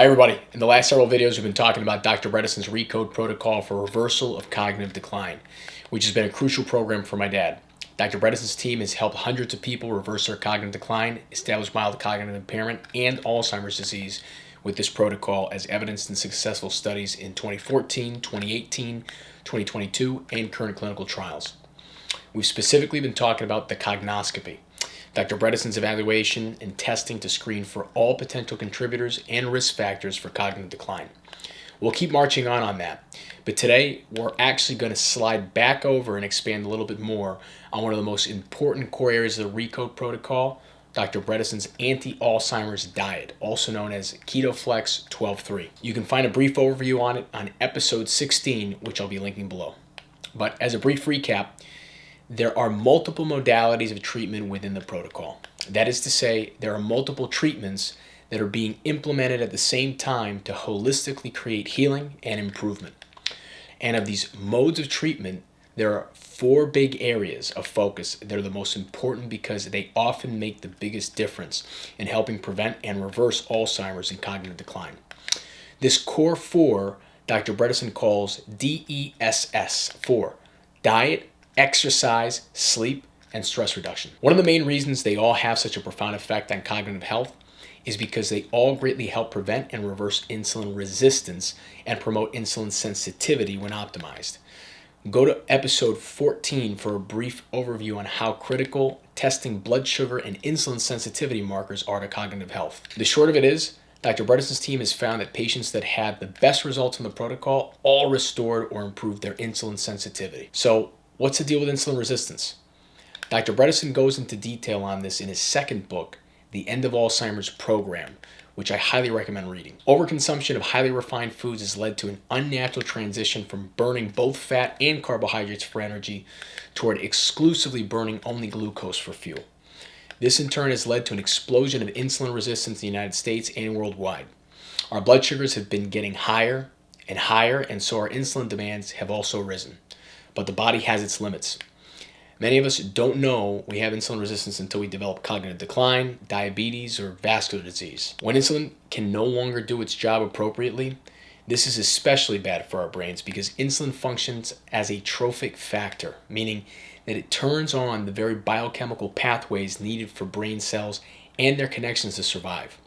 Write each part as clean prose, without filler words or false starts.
Hi everybody, in the last several videos we've been talking about Dr. Bredesen's ReCODE Protocol for reversal of cognitive decline, which has been a crucial program for my dad. Dr. Bredesen's team has helped hundreds of people reverse their cognitive decline, establish mild cognitive impairment, and Alzheimer's disease with this protocol as evidenced in successful studies in 2014, 2018, 2022, and current clinical trials. We've specifically been talking about the Cognoscopy, Dr. Bredesen's evaluation and testing to screen for all potential contributors and risk factors for cognitive decline. We'll keep marching on that, but today we're actually going to slide back over and expand a little bit more on one of the most important core areas of the ReCODE protocol, Dr. Bredesen's anti-Alzheimer's diet, also known as KetoFlex 12-3. You can find a brief overview on it on episode 16, which I'll be linking below. But as a brief recap, there are multiple modalities of treatment within the protocol. That is to say, there are multiple treatments that are being implemented at the same time to holistically create healing and improvement. And of these modes of treatment, there are 4 big areas of focus that are the most important because they often make the biggest difference in helping prevent and reverse Alzheimer's and cognitive decline. This core 4, Dr. Bredesen calls DESS, for diet, exercise, sleep, and stress reduction. One of the main reasons they all have such a profound effect on cognitive health is because they all greatly help prevent and reverse insulin resistance and promote insulin sensitivity when optimized. Go to episode 14 for a brief overview on how critical testing blood sugar and insulin sensitivity markers are to cognitive health. The short of it is, Dr. Bredesen's team has found that patients that had the best results in the protocol all restored or improved their insulin sensitivity. So, what's the deal with insulin resistance? Dr. Bredesen goes into detail on this in his second book, The End of Alzheimer's Program, which I highly recommend reading. Overconsumption of highly refined foods has led to an unnatural transition from burning both fat and carbohydrates for energy toward exclusively burning only glucose for fuel. This in turn has led to an explosion of insulin resistance in the United States and worldwide. Our blood sugars have been getting higher, and so our insulin demands have also risen. But the body has its limits. Many of us don't know we have insulin resistance until we develop cognitive decline, diabetes, or vascular disease. When insulin can no longer do its job appropriately, this is especially bad for our brains because insulin functions as a trophic factor, meaning that it turns on the very biochemical pathways needed for brain cells and their connections to survive.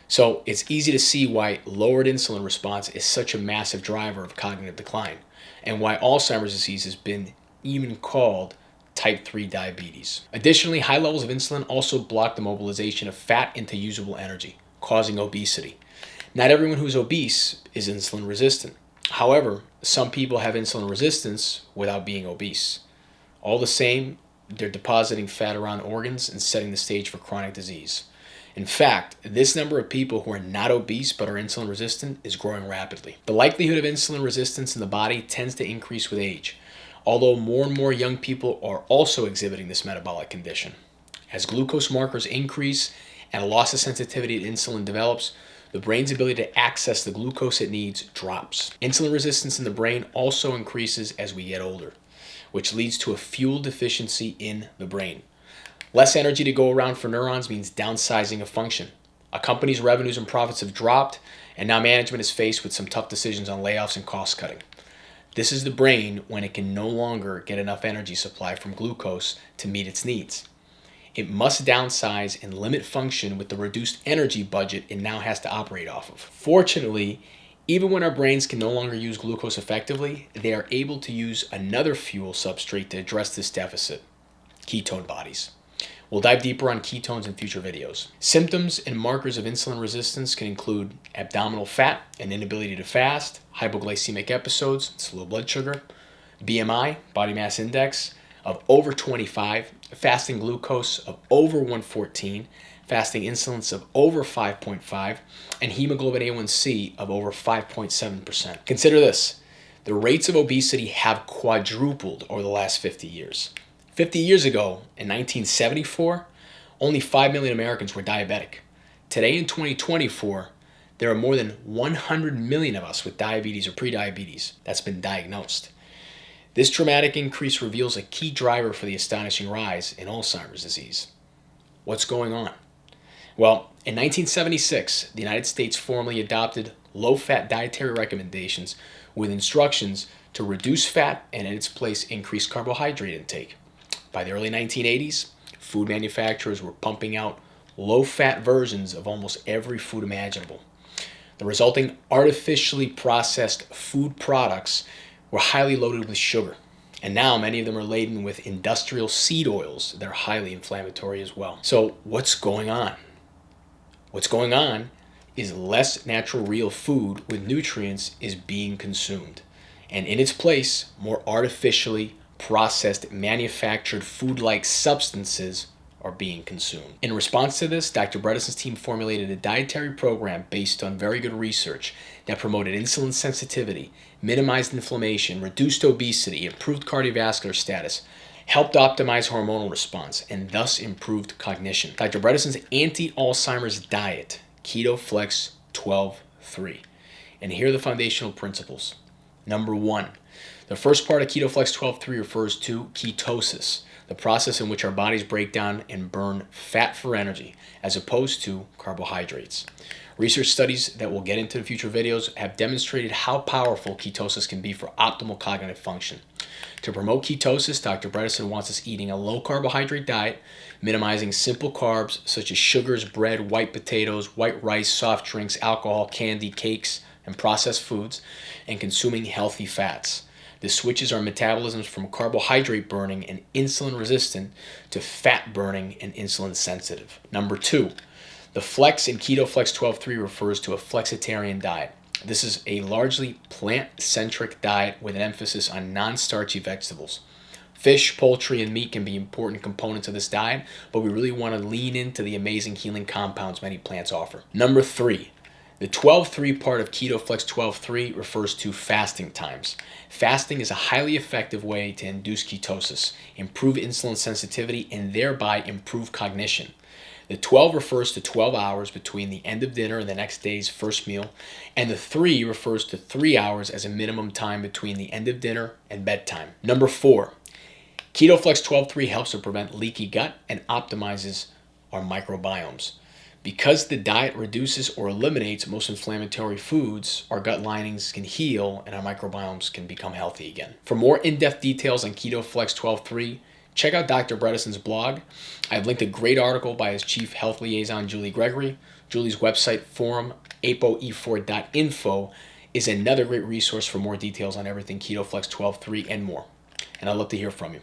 So it's easy to see why lowered insulin response is such a massive driver of cognitive decline, and why Alzheimer's disease has been even called type 3 diabetes. Additionally, high levels of insulin also block the mobilization of fat into usable energy, causing obesity. Not everyone who's obese is insulin resistant. However, some people have insulin resistance without being obese. All the same, they're depositing fat around organs and setting the stage for chronic disease. In fact, this number of people who are not obese but are insulin resistant is growing rapidly. The likelihood of insulin resistance in the body tends to increase with age, although more and more young people are also exhibiting this metabolic condition. As glucose markers increase and a loss of sensitivity to insulin develops, the brain's ability to access the glucose it needs drops. Insulin resistance in the brain also increases as we get older, which leads to a fuel deficiency in the brain. Less energy to go around for neurons means downsizing of function. A company's revenues and profits have dropped, and now management is faced with some tough decisions on layoffs and cost cutting. This is the brain when it can no longer get enough energy supply from glucose to meet its needs. It must downsize and limit function with the reduced energy budget it now has to operate off of. Fortunately, even when our brains can no longer use glucose effectively, they are able to use another fuel substrate to address this deficit: ketone bodies. We'll dive deeper on ketones in future videos. Symptoms and markers of insulin resistance can include abdominal fat and inability to fast, hypoglycemic episodes, it's low blood sugar, BMI, body mass index, of over 25, fasting glucose of over 114, fasting insulin of over 5.5, and hemoglobin A1C of over 5.7%. Consider this: the rates of obesity have quadrupled over the last 50 years. 50 years ago, in 1974, only 5 million Americans were diabetic. Today in 2024, there are more than 100 million of us with diabetes or prediabetes that's been diagnosed. This dramatic increase reveals a key driver for the astonishing rise in Alzheimer's disease. What's going on? Well, in 1976, the United States formally adopted low-fat dietary recommendations with instructions to reduce fat and in its place increase carbohydrate intake. By the early 1980s, food manufacturers were pumping out low-fat versions of almost every food imaginable. The resulting artificially processed food products were highly loaded with sugar, and now many of them are laden with industrial seed oils that are highly inflammatory as well. So what's going on? What's going on is less natural real food with nutrients is being consumed, and in its place, more artificially processed manufactured food-like substances are being consumed. In response to this, Dr. Bredesen's team formulated a dietary program based on very good research that promoted insulin sensitivity, minimized inflammation, reduced obesity, improved cardiovascular status, helped optimize hormonal response, and thus improved cognition. Dr. Bredesen's anti-Alzheimer's diet, KetoFlex 12-3. And here are the foundational principles. Number 1, the first part of KetoFlex 12-3 refers to ketosis, the process in which our bodies break down and burn fat for energy, as opposed to carbohydrates. Research studies that we'll get into in future videos have demonstrated how powerful ketosis can be for optimal cognitive function. To promote ketosis, Dr. Bredesen wants us eating a low-carbohydrate diet, minimizing simple carbs such as sugars, bread, white potatoes, white rice, soft drinks, alcohol, candy, cakes, and processed foods, and consuming healthy fats. This switches our metabolisms from carbohydrate burning and insulin resistant to fat burning and insulin sensitive. Number 2, the flex in KetoFlex 12-3 refers to a flexitarian diet. This is a largely plant-centric diet with an emphasis on non-starchy vegetables. Fish, poultry, and meat can be important components of this diet, but we really want to lean into the amazing healing compounds many plants offer. Number 3, the 12-3 part of KetoFlex 12-3 refers to fasting times. Fasting is a highly effective way to induce ketosis, improve insulin sensitivity, and thereby improve cognition. The 12 refers to 12 hours between the end of dinner and the next day's first meal, and the 3 refers to 3 hours as a minimum time between the end of dinner and bedtime. Number 4, KetoFlex 12-3 helps to prevent leaky gut and optimizes our microbiomes. Because the diet reduces or eliminates most inflammatory foods, our gut linings can heal and our microbiomes can become healthy again. For more in-depth details on KetoFlex 12-3, check out Dr. Bredesen's blog. I've linked a great article by his Chief Health Liaison, Julie Gregory. Julie's website, forum, apoe4.info, is another great resource for more details on everything KetoFlex 12-3 and more. And I'd love to hear from you.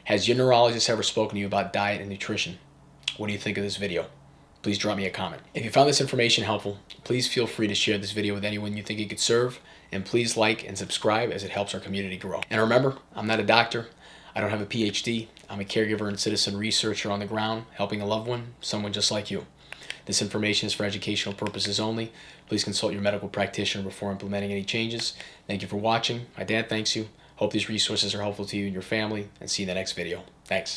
Has your neurologist ever spoken to you about diet and nutrition? What do you think of this video? Please drop me a comment. If you found this information helpful, please feel free to share this video with anyone you think it could serve, and please like and subscribe as it helps our community grow. And remember, I'm not a doctor. I don't have a PhD. I'm a caregiver and citizen researcher on the ground, helping a loved one, someone just like you. This information is for educational purposes only. Please consult your medical practitioner before implementing any changes. Thank you for watching. My dad thanks you. Hope these resources are helpful to you and your family, and see you in the next video. Thanks.